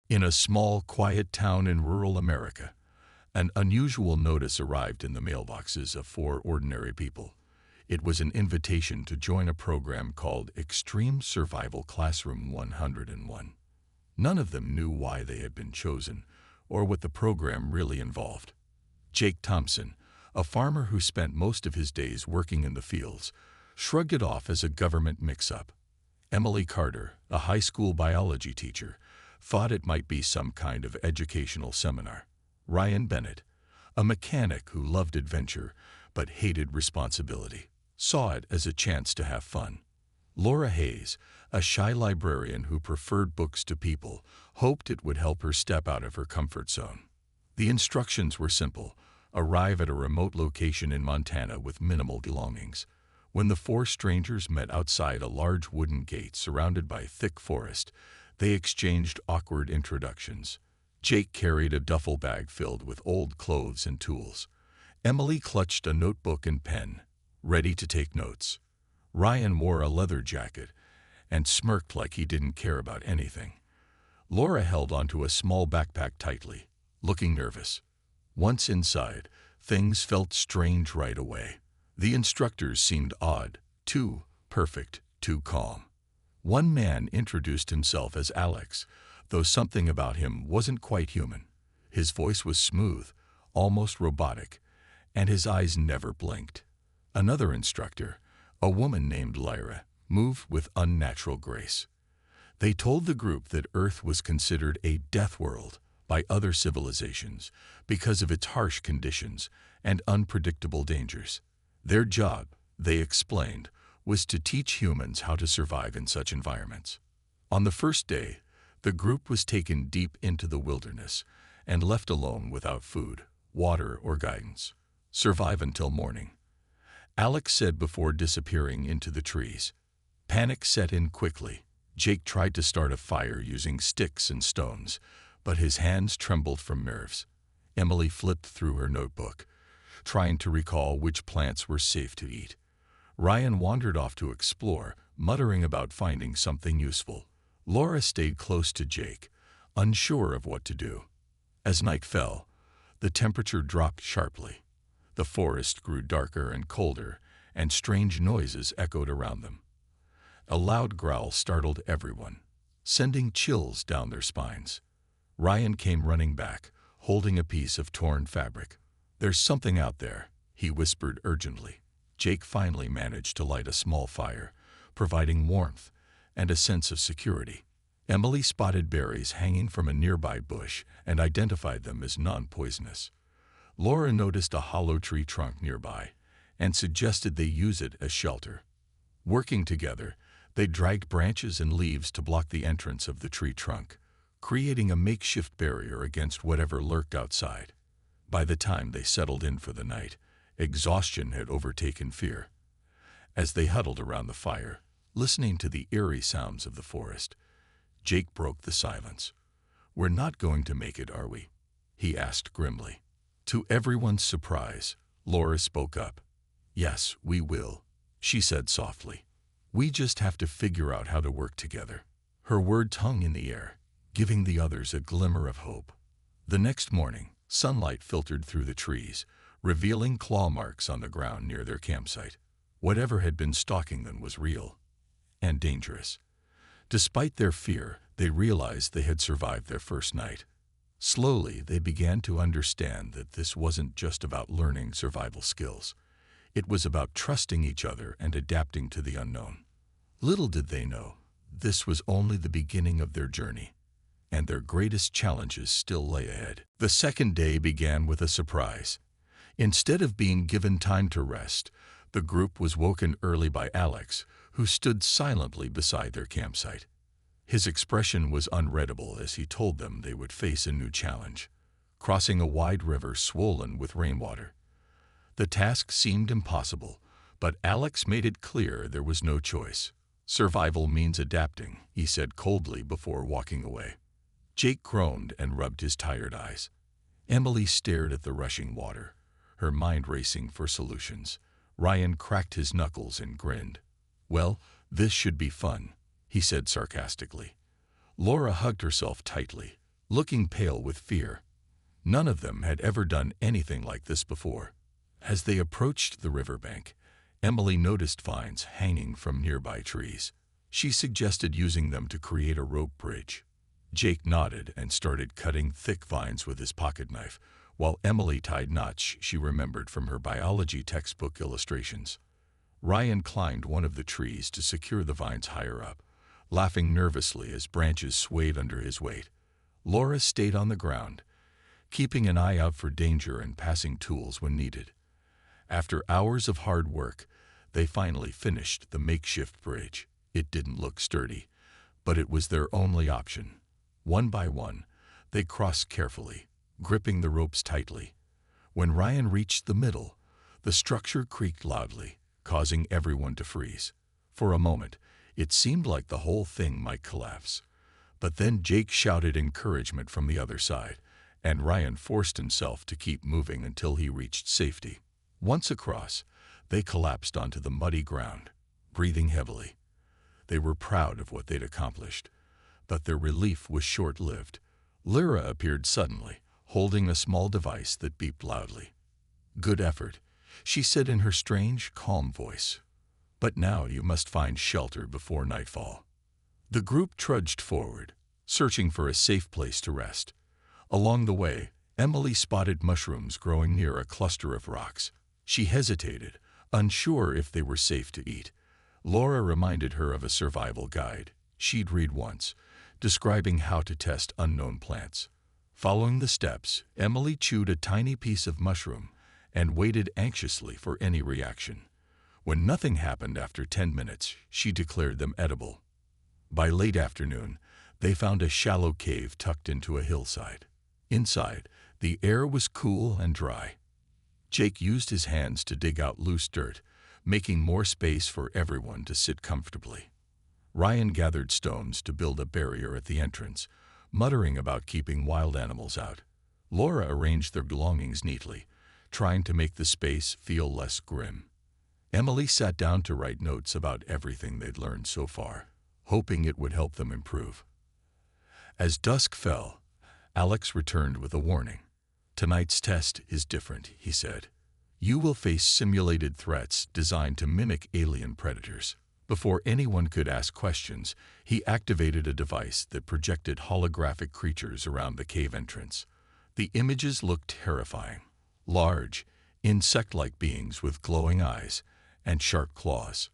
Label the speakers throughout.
Speaker 1: In a small, quiet town in rural America, an unusual notice arrived in the mailboxes of four ordinary people. It was an invitation to join a program called Extreme Survival Classroom 101. None of them knew why they had been chosen or what the program really involved. Jake Thompson, a farmer who spent most of his days working in the fields, shrugged it off as a government mix-up. Emily Carter, a high school biology teacher, thought it might be some kind of educational seminar. Ryan Bennett, a mechanic who loved adventure but hated responsibility, saw it as a chance to have fun. Laura Hayes, a shy librarian who preferred books to people, hoped it would help her step out of her comfort zone. The instructions were simple: arrive at a remote location in Montana with minimal belongings. When the four strangers met outside a large wooden gate surrounded by thick forest, they exchanged awkward introductions. Jake carried a duffel bag filled with old clothes and tools. Emily clutched a notebook and pen, ready to take notes. Ryan wore a leather jacket and smirked like he didn't care about anything. Laura held onto a small backpack tightly, looking nervous. Once inside, things felt strange right away. The instructors seemed odd, too perfect, too calm. One man introduced himself as Alex, though something about him wasn't quite human. His voice was smooth, almost robotic, and his eyes never blinked. Another instructor, a woman named Lyra, moved with unnatural grace. They told the group that Earth was considered a death world by other civilizations because of its harsh conditions and unpredictable dangers. Their job, they explained, was to teach humans how to survive in such environments. On the first day, the group was taken deep into the wilderness and left alone without food, water, or guidance. Survive until morning, Alex said before disappearing into the trees. Panic set in quickly. Jake tried to start a fire using sticks and stones, but his hands trembled from nerves. Emily flipped through her notebook, trying to recall which plants were safe to eat. Ryan wandered off to explore, muttering about finding something useful. Laura stayed close to Jake, unsure of what to do. As night fell, the temperature dropped sharply. The forest grew darker and colder, and strange noises echoed around them. A loud growl startled everyone, sending chills down their spines. Ryan came running back, holding a piece of torn fabric. "There's something out there," he whispered urgently. Jake finally managed to light a small fire, providing warmth and a sense of security. Emily spotted berries hanging from a nearby bush and identified them as non-poisonous. Laura noticed a hollow tree trunk nearby and suggested they use it as shelter. Working together, they dragged branches and leaves to block the entrance of the tree trunk, creating a makeshift barrier against whatever lurked outside. By the time they settled in for the night, exhaustion had overtaken fear. As they huddled around the fire, listening to the eerie sounds of the forest, Jake broke the silence. "We're not going to make it, are we?" he asked grimly. To everyone's surprise, Laura spoke up. "Yes, we will," she said softly. "We just have to figure out how to work together." Her words hung in the air, giving the others a glimmer of hope. The next morning, sunlight filtered through the trees, revealing claw marks on the ground near their campsite. Whatever had been stalking them was real and dangerous. Despite their fear, they realized they had survived their first night. Slowly, they began to understand that this wasn't just about learning survival skills. It was about trusting each other and adapting to the unknown. Little did they know, this was only the beginning of their journey, and their greatest challenges still lay ahead. The second day began with a surprise. Instead of being given time to rest, the group was woken early by Alex, who stood silently beside their campsite. His expression was unreadable as he told them they would face a new challenge, crossing a wide river swollen with rainwater. The task seemed impossible, but Alex made it clear there was no choice. "Survival means adapting," he said coldly before walking away. Jake groaned and rubbed his tired eyes. Emily stared at the rushing water, her mind racing for solutions. Ryan cracked his knuckles and grinned. "Well, this should be fun," he said sarcastically. Laura hugged herself tightly, looking pale with fear. None of them had ever done anything like this before. As they approached the riverbank, Emily noticed vines hanging from nearby trees. She suggested using them to create a rope bridge. Jake nodded and started cutting thick vines with his pocket knife, while Emily tied knots she remembered from her biology textbook illustrations. Ryan climbed one of the trees to secure the vines higher up, laughing nervously as branches swayed under his weight. Laura stayed on the ground, keeping an eye out for danger and passing tools when needed. After hours of hard work, they finally finished the makeshift bridge. It didn't look sturdy, but it was their only option. One by one, they crossed carefully, gripping the ropes tightly. When Ryan reached the middle, the structure creaked loudly, causing everyone to freeze. For a moment, it seemed like the whole thing might collapse. But then Jake shouted encouragement from the other side, and Ryan forced himself to keep moving until he reached safety. Once across, they collapsed onto the muddy ground, breathing heavily. They were proud of what they'd accomplished, but their relief was short-lived. Lyra appeared suddenly, holding a small device that beeped loudly. "Good effort," she said in her strange, calm voice. "But now you must find shelter before nightfall." The group trudged forward, searching for a safe place to rest. Along the way, Emily spotted mushrooms growing near a cluster of rocks. She hesitated, unsure if they were safe to eat. Laura reminded her of a survival guide she'd read once, describing how to test unknown plants. Following the steps, Emily chewed a tiny piece of mushroom and waited anxiously for any reaction. When nothing happened after 10 minutes, she declared them edible. By late afternoon, they found a shallow cave tucked into a hillside. Inside, the air was cool and dry. Jake used his hands to dig out loose dirt, making more space for everyone to sit comfortably. Ryan gathered stones to build a barrier at the entrance, muttering about keeping wild animals out. Laura arranged their belongings neatly, trying to make the space feel less grim. Emily sat down to write notes about everything they'd learned so far, hoping it would help them improve. As dusk fell, Alex returned with a warning. "Tonight's test is different," he said. "You will face simulated threats designed to mimic alien predators." Before anyone could ask questions, he activated a device that projected holographic creatures around the cave entrance. The images looked terrifying. Large, insect-like beings with glowing eyes and sharp claws.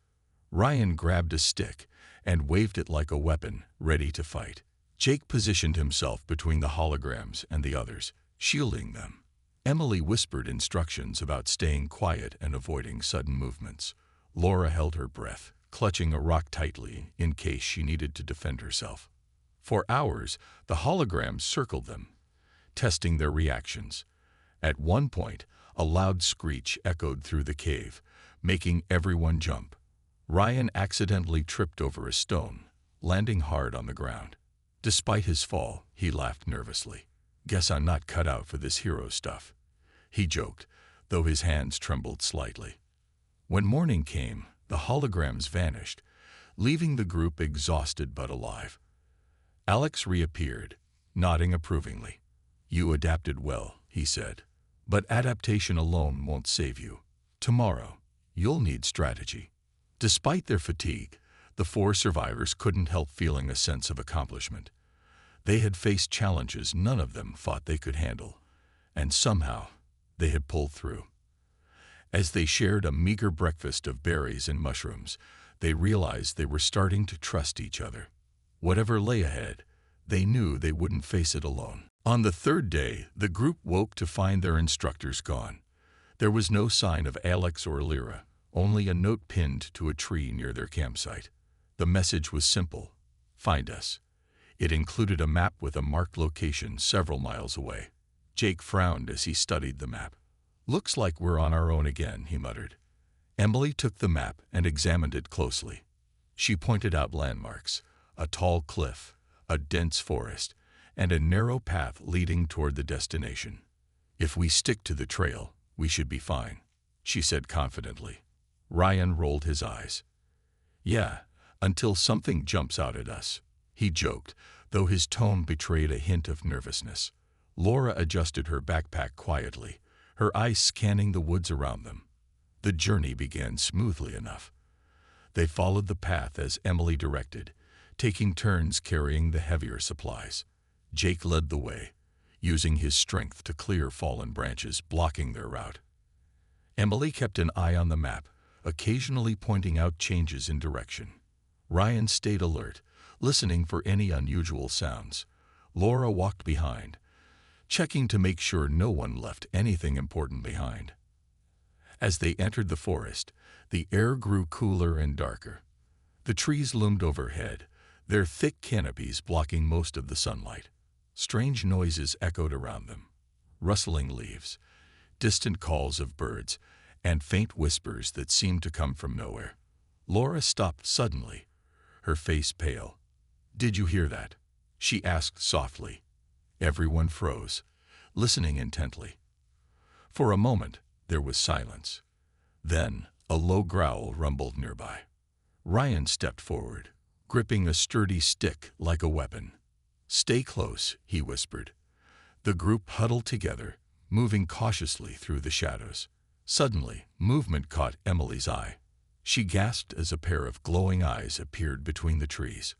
Speaker 1: Ryan grabbed a stick and waved it like a weapon, ready to fight. Jake positioned himself between the holograms and the others, shielding them. Emily whispered instructions about staying quiet and avoiding sudden movements. Laura held her breath, clutching a rock tightly in case she needed to defend herself. For hours, the holograms circled them, testing their reactions. At one point, a loud screech echoed through the cave, making everyone jump. Ryan accidentally tripped over a stone, landing hard on the ground. Despite his fall, he laughed nervously. "Guess I'm not cut out for this hero stuff," he joked, though his hands trembled slightly. When morning came, the holograms vanished, leaving the group exhausted but alive. Alex reappeared, nodding approvingly. "You adapted well," he said. "But adaptation alone won't save you. Tomorrow, you'll need strategy." Despite their fatigue, the 4 survivors couldn't help feeling a sense of accomplishment. They had faced challenges none of them thought they could handle, and somehow they had pulled through. As they shared a meager breakfast of berries and mushrooms, they realized they were starting to trust each other. Whatever lay ahead, they knew they wouldn't face it alone. On the 3rd day, the group woke to find their instructors gone. There was no sign of Alex or Lyra, only a note pinned to a tree near their campsite. The message was simple: "Find us." It included a map with a marked location several miles away. Jake frowned as he studied the map. "Looks like we're on our own again," he muttered. Emily took the map and examined it closely. She pointed out landmarks: a tall cliff, a dense forest, and a narrow path leading toward the destination. "If we stick to the trail, we should be fine," she said confidently. Ryan rolled his eyes. "Yeah, until something jumps out at us," he joked, though his tone betrayed a hint of nervousness. Laura adjusted her backpack quietly, her eyes scanning the woods around them. The journey began smoothly enough. They followed the path as Emily directed, taking turns carrying the heavier supplies. Jake led the way, using his strength to clear fallen branches blocking their route. Emily kept an eye on the map, occasionally pointing out changes in direction. Ryan stayed alert, listening for any unusual sounds. Laura walked behind, checking to make sure no one left anything important behind. As they entered the forest, the air grew cooler and darker. The trees loomed overhead, their thick canopies blocking most of the sunlight. Strange noises echoed around them. Rustling leaves, distant calls of birds, and faint whispers that seemed to come from nowhere. Laura stopped suddenly, her face pale. "Did you hear that?" she asked softly. Everyone froze, listening intently. For a moment, there was silence. Then, a low growl rumbled nearby. Ryan stepped forward, gripping a sturdy stick like a weapon. "Stay close," he whispered. The group huddled together, moving cautiously through the shadows. Suddenly, movement caught Emily's eye. She gasped as a pair of glowing eyes appeared between the trees.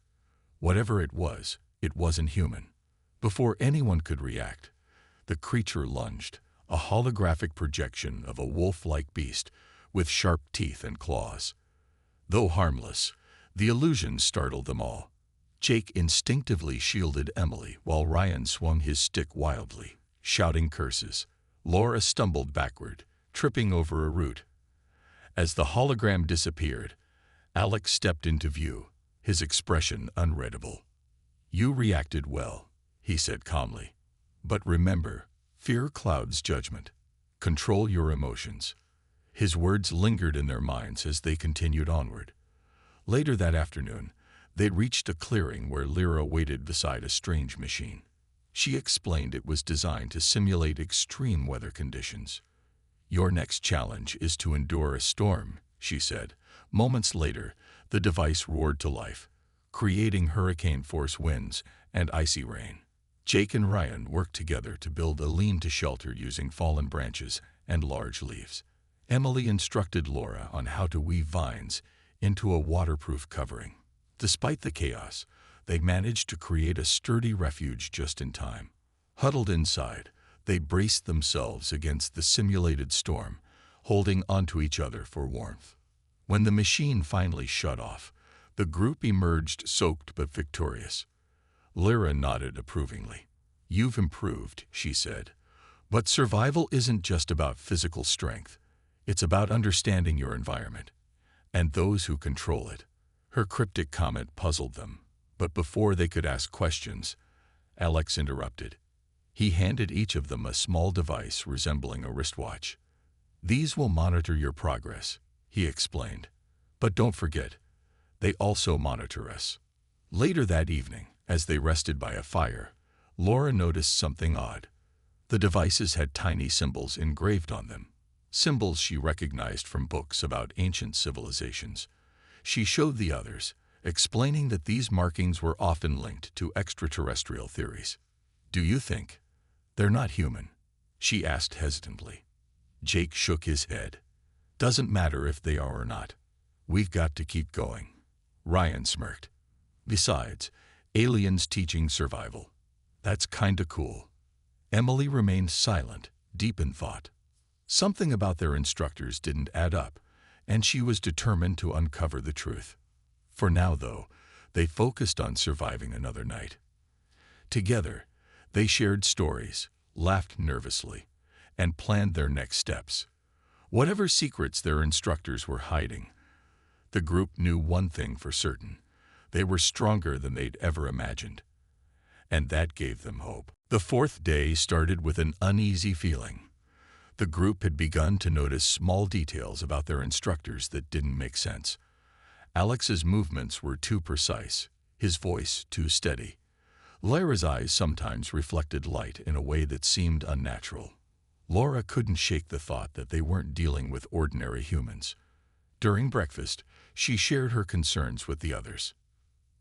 Speaker 1: Whatever it wasn't human. Before anyone could react, the creature lunged, a holographic projection of a wolf-like beast with sharp teeth and claws. Though harmless, the illusion startled them all. Jake instinctively shielded Emily while Ryan swung his stick wildly, shouting curses. Laura stumbled backward, tripping over a root. As the hologram disappeared, Alex stepped into view, his expression unreadable. "You reacted well," he said calmly. "But remember, fear clouds judgment. Control your emotions." His words lingered in their minds as they continued onward. Later that afternoon, they reached a clearing where Lyra waited beside a strange machine. She explained it was designed to simulate extreme weather conditions. "Your next challenge is to endure a storm," she said. Moments later, the device roared to life, creating hurricane-force winds and icy rain. Jake and Ryan worked together to build a lean-to shelter using fallen branches and large leaves. Emily instructed Laura on how to weave vines into a waterproof covering. Despite the chaos, they managed to create a sturdy refuge just in time. Huddled inside, they braced themselves against the simulated storm, holding onto each other for warmth. When the machine finally shut off, the group emerged soaked but victorious. Lyra nodded approvingly. "You've improved," she said. "But survival isn't just about physical strength. It's about understanding your environment and those who control it." Her cryptic comment puzzled them, but before they could ask questions, Alex interrupted. He handed each of them a small device resembling a wristwatch. "These will monitor your progress," he explained. "But don't forget, they also monitor us." Later that evening, as they rested by a fire, Laura noticed something odd. The devices had tiny symbols engraved on them, symbols she recognized from books about ancient civilizations. She showed the others, explaining that these markings were often linked to extraterrestrial theories. "Do you think they're not human?" she asked hesitantly. Jake shook his head. "Doesn't matter if they are or not. We've got to keep going." Ryan smirked. "Besides, aliens teaching survival. That's kinda cool." Emily remained silent, deep in thought. Something about their instructors didn't add up, and she was determined to uncover the truth. For now, though, they focused on surviving another night. Together, they shared stories, laughed nervously, and planned their next steps. Whatever secrets their instructors were hiding, the group knew one thing for certain: they were stronger than they'd ever imagined. And that gave them hope. The fourth day started with an uneasy feeling. The group had begun to notice small details about their instructors that didn't make sense. Alex's movements were too precise, his voice too steady. Lyra's eyes sometimes reflected light in a way that seemed unnatural. Laura couldn't shake the thought that they weren't dealing with ordinary humans. During breakfast, she shared her concerns with the others.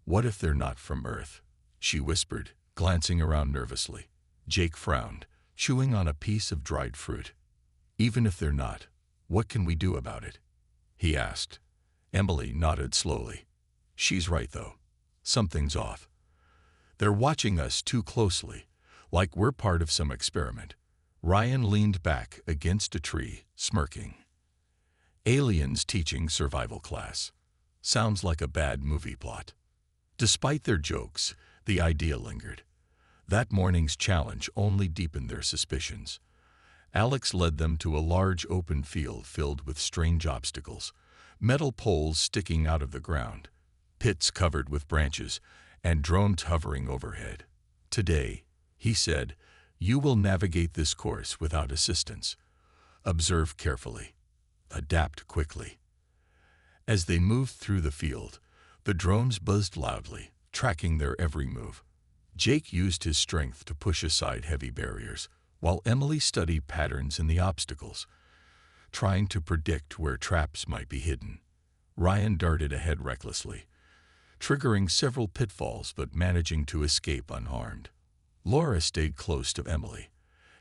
Speaker 1: "What if they're not from Earth?" she whispered, glancing around nervously. Jake frowned, chewing on a piece of dried fruit. Even if they're not, what can we do about it? He asked. Emily nodded slowly. She's right, though. Something's off. They're watching us too closely, like we're part of some experiment. Ryan leaned back against a tree, smirking. Aliens teaching survival class. Sounds like a bad movie plot. Despite their jokes, the idea lingered. That morning's challenge only deepened their suspicions. Alex led them to a large open field filled with strange obstacles, metal poles sticking out of the ground, pits covered with branches, and drones hovering overhead. Today, he said, you will navigate this course without assistance. Observe carefully. Adapt quickly. As they moved through the field, the drones buzzed loudly, tracking their every move. Jake used his strength to push aside heavy barriers, while Emily studied patterns in the obstacles, trying to predict where traps might be hidden. Ryan darted ahead recklessly, triggering several pitfalls but managing to escape unharmed. Laura stayed close to Emily,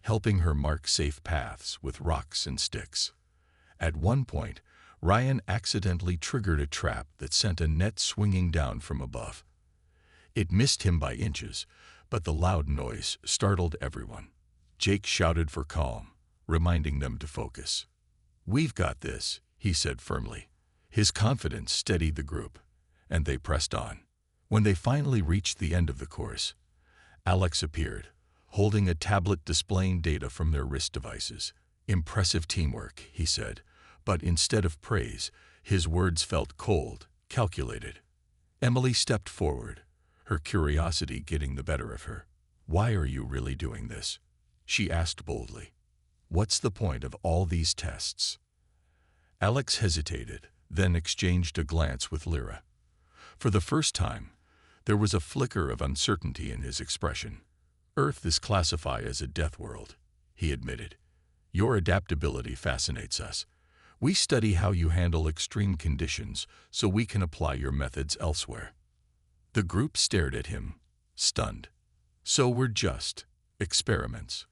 Speaker 1: helping her mark safe paths with rocks and sticks. At one point, Ryan accidentally triggered a trap that sent a net swinging down from above. It missed him by inches, but the loud noise startled everyone. Jake shouted for calm, reminding them to focus. We've got this, he said firmly. His confidence steadied the group, and they pressed on. When they finally reached the end of the course, Alex appeared, holding a tablet displaying data from their wrist devices. Impressive teamwork, he said, but instead of praise, his words felt cold, calculated. Emily stepped forward, her curiosity getting the better of her. Why are you really doing this? She asked boldly. What's the point of all these tests? Alex hesitated, then exchanged a glance with Lyra. For the first time, there was a flicker of uncertainty in his expression. Earth is classified as a death world, he admitted. Your adaptability fascinates us. We study how you handle extreme conditions so we can apply your methods elsewhere. The group stared at him, stunned. So we're just experiments?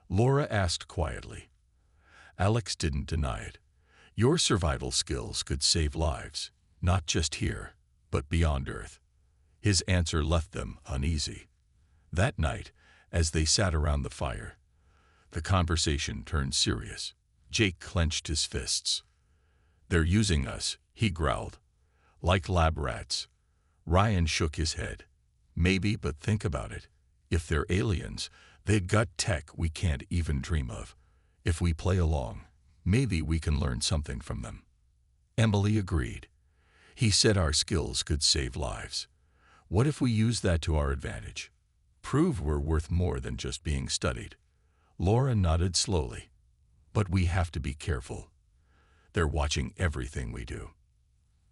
Speaker 1: Laura asked quietly. Alex didn't deny it. Your survival skills could save lives, not just here, but beyond Earth. His answer left them uneasy. That night, as they sat around the fire, the conversation turned serious. Jake clenched his fists. They're using us, he growled. Like lab rats. Ryan shook his head. Maybe, but think about it. If they're aliens, they've got tech we can't even dream of. If we play along, maybe we can learn something from them. Emily agreed. He said our skills could save lives. What if we use that to our advantage? Prove we're worth more than just being studied. Laura nodded slowly. But we have to be careful. They're watching everything we do.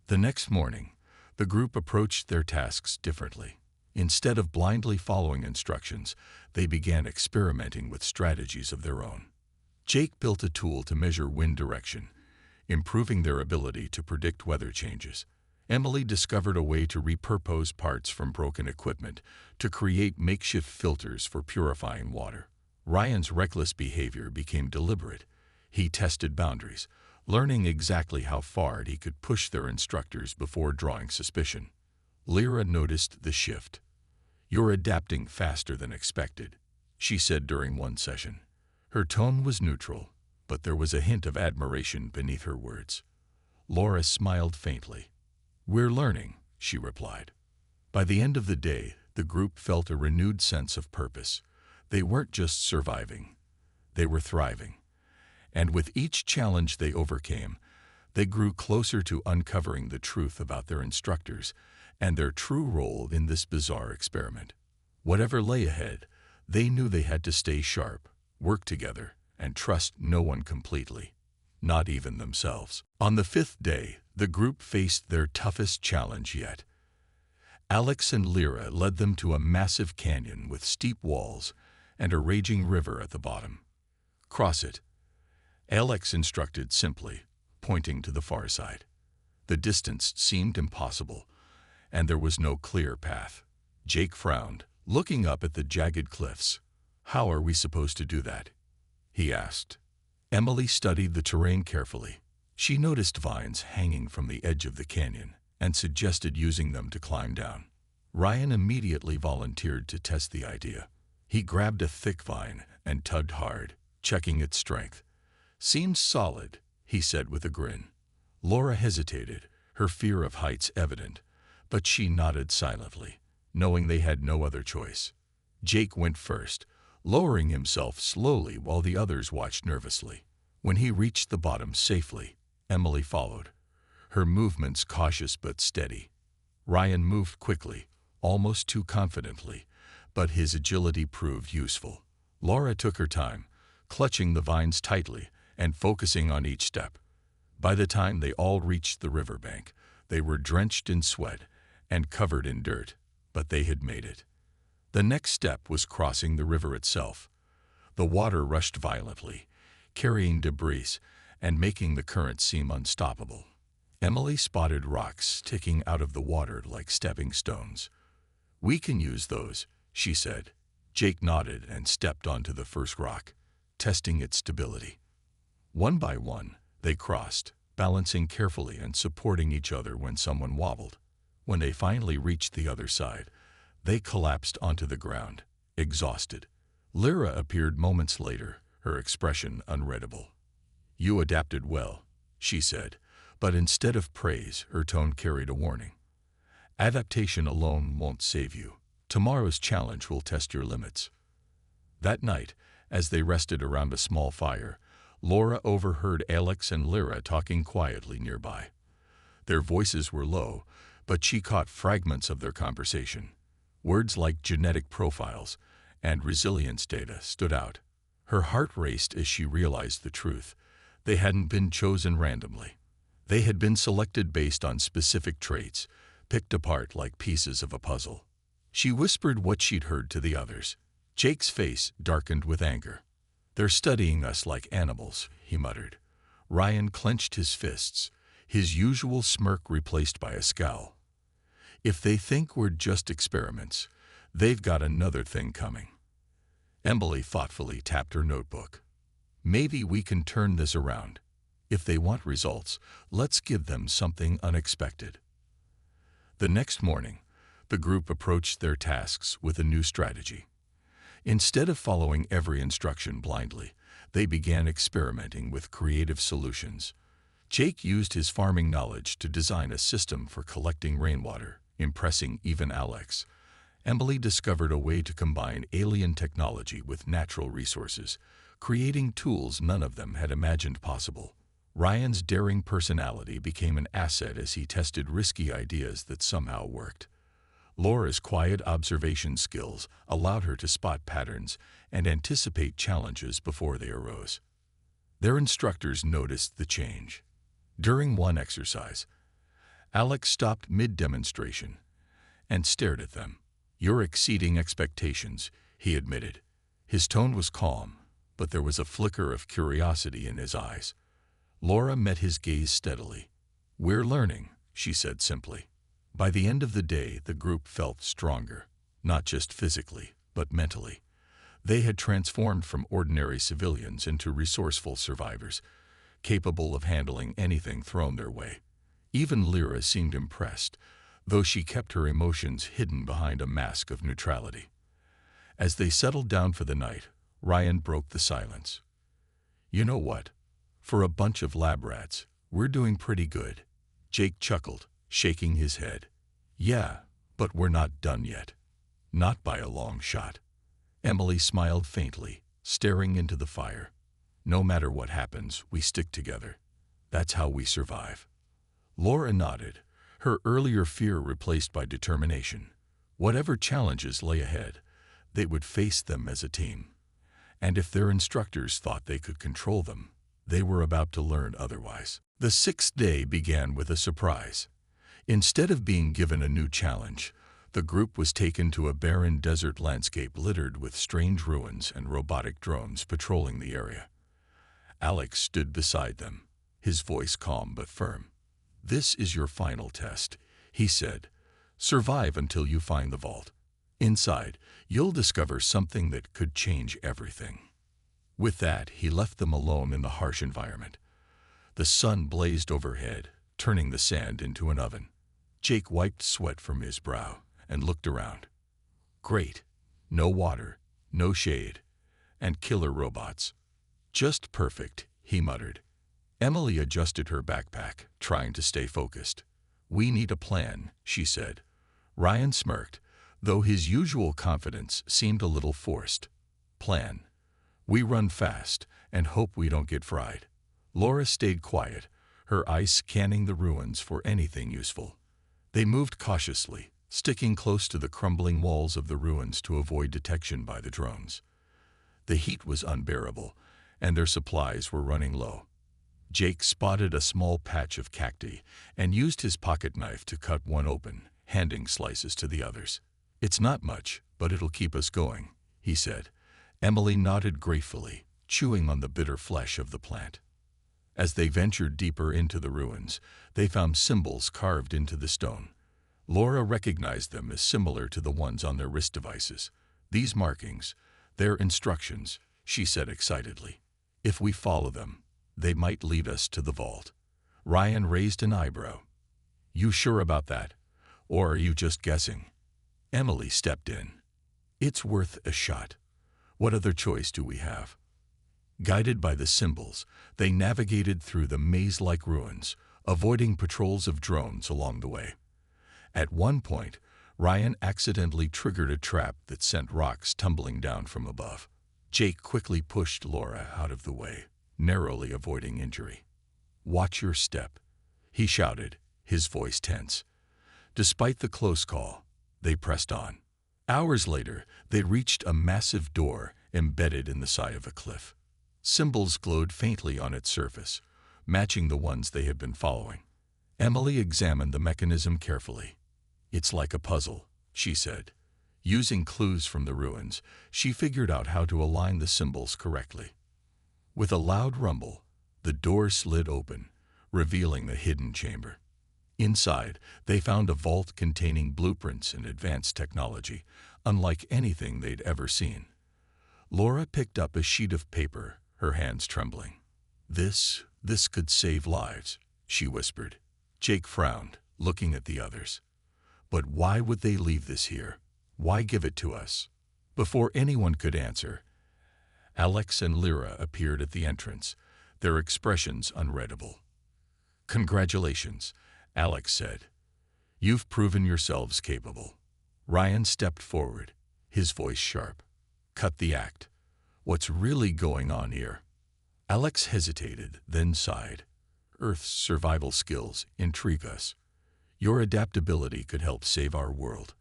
Speaker 1: The next morning, the group approached their tasks differently. Instead of blindly following instructions, they began experimenting with strategies of their own. Jake built a tool to measure wind direction, improving their ability to predict weather changes. Emily discovered a way to repurpose parts from broken equipment to create makeshift filters for purifying water. Ryan's reckless behavior became deliberate. He tested boundaries, learning exactly how far he could push their instructors before drawing suspicion. Lyra noticed the shift. You're adapting faster than expected, she said during one session. Her tone was neutral, but there was a hint of admiration beneath her words. Laura smiled faintly. We're learning, she replied. By the end of the day, the group felt a renewed sense of purpose. They weren't just surviving, they were thriving. And with each challenge they overcame, they grew closer to uncovering the truth about their instructors and their true role in this bizarre experiment. Whatever lay ahead, they knew they had to stay sharp, work together, and trust no one completely, not even themselves. On the fifth day, the group faced their toughest challenge yet. Alex and Lyra led them to a massive canyon with steep walls and a raging river at the bottom. Cross it, Alex instructed simply, pointing to the far side. The distance seemed impossible, and there was no clear path. Jake frowned, looking up at the jagged cliffs. "How are we supposed to do that?" he asked. Emily studied the terrain carefully. She noticed vines hanging from the edge of the canyon and suggested using them to climb down. Ryan immediately volunteered to test the idea. He grabbed a thick vine and tugged hard, checking its strength. "Seems solid," he said with a grin. Laura hesitated, her fear of heights evident, but she nodded silently, knowing they had no other choice. Jake went first, lowering himself slowly while the others watched nervously. When he reached the bottom safely, Emily followed, her movements cautious but steady. Ryan moved quickly, almost too confidently, but his agility proved useful. Laura took her time, clutching the vines tightly and focusing on each step. By the time they all reached the riverbank, they were drenched in sweat and covered in dirt, but they had made it. The next step was crossing the river itself. The water rushed violently, carrying debris and making the current seem unstoppable. Emily spotted rocks sticking out of the water like stepping stones. "We can use those," she said. Jake nodded and stepped onto the first rock, testing its stability. One by one, they crossed, balancing carefully and supporting each other when someone wobbled. When they finally reached the other side, they collapsed onto the ground, exhausted. Lyra appeared moments later, her expression unreadable. "You adapted well," she said, but instead of praise, her tone carried a warning. "Adaptation alone won't save you. Tomorrow's challenge will test your limits." That night, as they rested around a small fire, Laura overheard Alex and Lyra talking quietly nearby. Their voices were low, but she caught fragments of their conversation. Words like genetic profiles and resilience data stood out. Her heart raced as she realized the truth. They hadn't been chosen randomly. They had been selected based on specific traits, picked apart like pieces of a puzzle. She whispered what she'd heard to the others. Jake's face darkened with anger. "They're studying us like animals," he muttered. Ryan clenched his fists, his usual smirk replaced by a scowl. "If they think we're just experiments, they've got another thing coming." Emily thoughtfully tapped her notebook. "Maybe we can turn this around. If they want results, let's give them something unexpected." The next morning, the group approached their tasks with a new strategy. Instead of following every instruction blindly, they began experimenting with creative solutions. Jake used his farming knowledge to design a system for collecting rainwater, impressing even Alex. Emily discovered a way to combine alien technology with natural resources, creating tools none of them had imagined possible. Ryan's daring personality became an asset as he tested risky ideas that somehow worked. Laura's quiet observation skills allowed her to spot patterns and anticipate challenges before they arose. Their instructors noticed the change. During one exercise, Alex stopped mid-demonstration and stared at them. "You're exceeding expectations," he admitted. His tone was calm, but there was a flicker of curiosity in his eyes. Laura met his gaze steadily. "We're learning," she said simply. By the end of the day, the group felt stronger, not just physically, but mentally. They had transformed from ordinary civilians into resourceful survivors, capable of handling anything thrown their way. Even Lyra seemed impressed, though she kept her emotions hidden behind a mask of neutrality. As they settled down for the night, Ryan broke the silence. "You know what? For a bunch of lab rats, we're doing pretty good." Jake chuckled, shaking his head. "Yeah, but we're not done yet. Not by a long shot." Emily smiled faintly, staring into the fire. "No matter what happens, we stick together. That's how we survive." Laura nodded, her earlier fear replaced by determination. Whatever challenges lay ahead, they would face them as a team. And if their instructors thought they could control them, they were about to learn otherwise. The sixth day began with a surprise. Instead of being given a new challenge, the group was taken to a barren desert landscape littered with strange ruins and robotic drones patrolling the area. Alex stood beside them, his voice calm but firm. "This is your final test," he said. "Survive until you find the vault. Inside, you'll discover something that could change everything." With that, he left them alone in the harsh environment. The sun blazed overhead, turning the sand into an oven. Jake wiped sweat from his brow and looked around. Great. No water, no shade, and killer robots. "Just perfect," he muttered. Emily adjusted her backpack, trying to stay focused. "We need a plan," she said. Ryan smirked, though his usual confidence seemed a little forced. "Plan. We run fast and hope we don't get fried." Laura stayed quiet, her eyes scanning the ruins for anything useful. They moved cautiously, sticking close to the crumbling walls of the ruins to avoid detection by the drones. The heat was unbearable, and their supplies were running low. Jake spotted a small patch of cacti and used his pocket knife to cut one open, handing slices to the others. "It's not much, but it'll keep us going," he said. Emily nodded gratefully, chewing on the bitter flesh of the plant. As they ventured deeper into the ruins, they found symbols carved into the stone. Laura recognized them as similar to the ones on their wrist devices. "These markings, they're instructions," she said excitedly. "If we follow them, they might lead us to the vault." Ryan raised an eyebrow. "You sure about that? Or are you just guessing?" Emily stepped in. "It's worth a shot. What other choice do we have?" Guided by the symbols, they navigated through the maze-like ruins, avoiding patrols of drones along the way. At one point, Ryan accidentally triggered a trap that sent rocks tumbling down from above. Jake quickly pushed Laura out of the way, narrowly avoiding injury. "Watch your step," he shouted, his voice tense. Despite the close call, they pressed on. Hours later, they reached a massive door embedded in the side of a cliff. Symbols glowed faintly on its surface, matching the ones they had been following. Emily examined the mechanism carefully. "It's like a puzzle," she said. Using clues from the ruins, she figured out how to align the symbols correctly. With a loud rumble, the door slid open, revealing the hidden chamber. Inside, they found a vault containing blueprints and advanced technology, unlike anything they'd ever seen. Laura picked up a sheet of paper, her hands trembling. This could save lives," she whispered. Jake frowned, looking at the others. "But why would they leave this here? Why give it to us?" Before anyone could answer, Alex and Lyra appeared at the entrance, their expressions unreadable. "Congratulations," Alex said. "You've proven yourselves capable." Ryan stepped forward, his voice sharp. "Cut the act. What's really going on here?" Alex hesitated, then sighed. "Earth's survival skills intrigue us. Your adaptability could help save our world.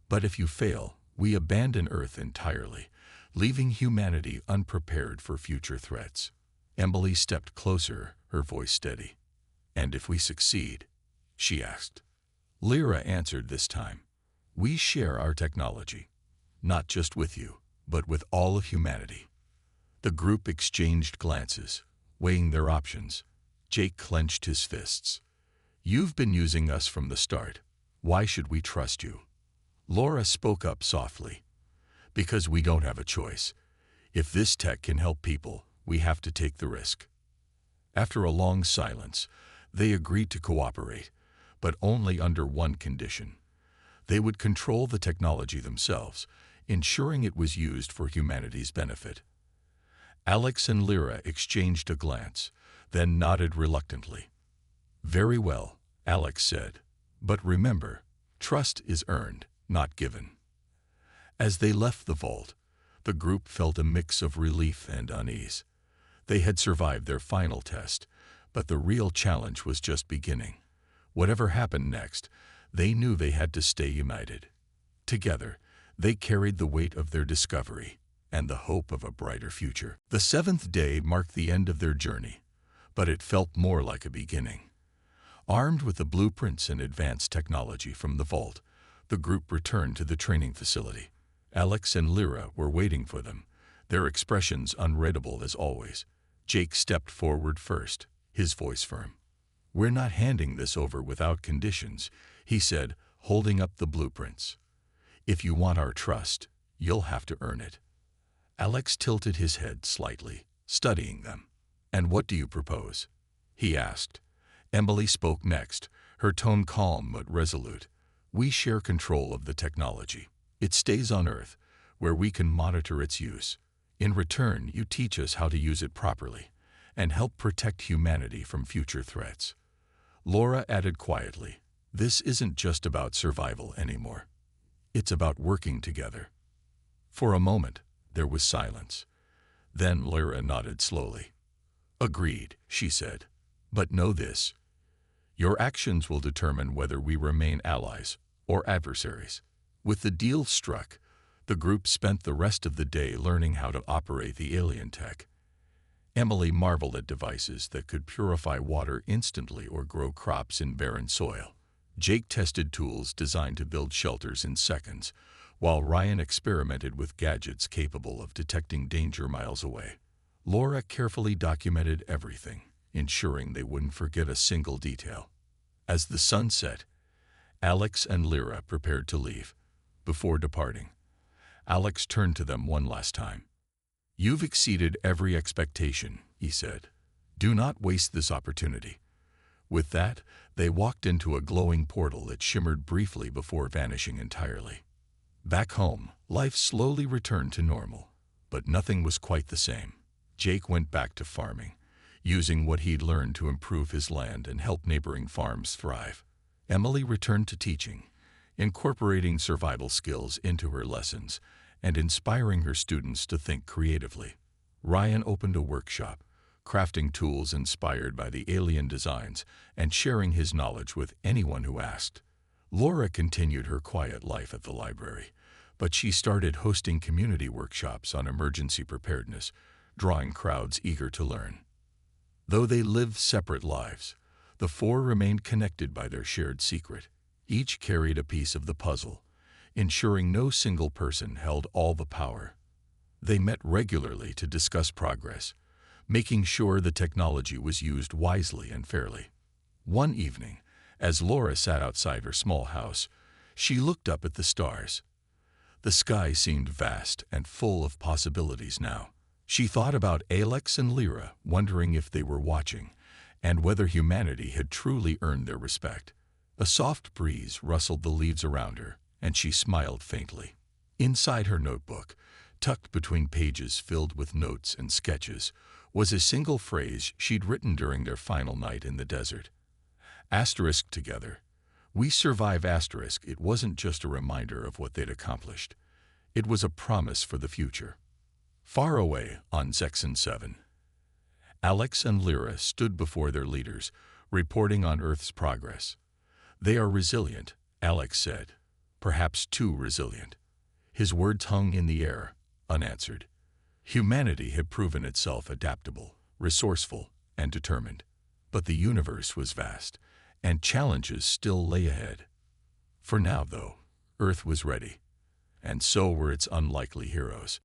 Speaker 1: But if you fail, we abandon Earth entirely, leaving humanity unprepared for future threats." Emily stepped closer, her voice steady. "And if we succeed?" she asked. Lyra answered this time. "We share our technology, not just with you, but with all of humanity." The group exchanged glances, weighing their options. Jake clenched his fists. "You've been using us from the start. Why should we trust you?" Laura spoke up softly. "Because we don't have a choice. If this tech can help people, we have to take the risk." After a long silence, they agreed to cooperate, but only under one condition. They would control the technology themselves, ensuring it was used for humanity's benefit. Alex and Lyra exchanged a glance, then nodded reluctantly. "Very well," Alex said. "But remember, trust is earned, not given." As they left the vault, the group felt a mix of relief and unease. They had survived their final test, but the real challenge was just beginning. Whatever happened next, they knew they had to stay united. Together, they carried the weight of their discovery and the hope of a brighter future. The 7th day marked the end of their journey, but it felt more like a beginning. Armed with the blueprints and advanced technology from the vault, the group returned to the training facility. Alex and Lyra were waiting for them, their expressions unreadable as always. Jake stepped forward first, his voice firm. "We're not handing this over without conditions," he said, holding up the blueprints. If you want our trust, you'll have to earn it. Alex tilted his head slightly, studying them. And what do you propose? He asked. Emily spoke next, her tone calm but resolute. We share control of the technology. It stays on Earth, where we can monitor its use. In return, you teach us how to use it properly and help protect humanity from future threats. Laura added quietly, this isn't just about survival anymore. It's about working together. For a moment, there was silence. Then Lyra nodded slowly. Agreed, she said. But know this. Your actions will determine whether we remain allies or adversaries. With the deal struck, the group spent the rest of the day learning how to operate the alien tech. Emily marveled at devices that could purify water instantly or grow crops in barren soil. Jake tested tools designed to build shelters in seconds, while Ryan experimented with gadgets capable of detecting danger miles away. Laura carefully documented everything, ensuring they wouldn't forget a single detail. As the sun set, Alex and Lyra prepared to leave. Before departing, Alex turned to them one last time. You've exceeded every expectation, he said. Do not waste this opportunity. With that, they walked into a glowing portal that shimmered briefly before vanishing entirely. Back home, life slowly returned to normal, but nothing was quite the same. Jake went back to farming, using what he'd learned to improve his land and help neighboring farms thrive. Emily returned to teaching, incorporating survival skills into her lessons and inspiring her students to think creatively. Ryan opened a workshop, crafting tools inspired by the alien designs and sharing his knowledge with anyone who asked. Laura continued her quiet life at the library, but she started hosting community workshops on emergency preparedness, drawing crowds eager to learn. Though they lived separate lives, the four remained connected by their shared secret. Each carried a piece of the puzzle, ensuring no single person held all the power. They met regularly to discuss progress, making sure the technology was used wisely and fairly. One evening, as Laura sat outside her small house, she looked up at the stars. The sky seemed vast and full of possibilities now. She thought about Alex and Lyra, wondering if they were watching, and whether humanity had truly earned their respect. A soft breeze rustled the leaves around her, and she smiled faintly. Inside her notebook, tucked between pages filled with notes and sketches, was a single phrase she'd written during their final night in the desert. Asterisk together. We survive asterisk. It wasn't just a reminder of what they'd accomplished. It was a promise for the future. Far away on Section 7, Alex and Lyra stood before their leaders, reporting on Earth's progress. They are resilient, Alex said, perhaps too resilient. His words hung in the air, unanswered. Humanity had proven itself adaptable, resourceful, and determined. But the universe was vast, and challenges still lay ahead. For now, though, Earth was ready, and so were its unlikely heroes.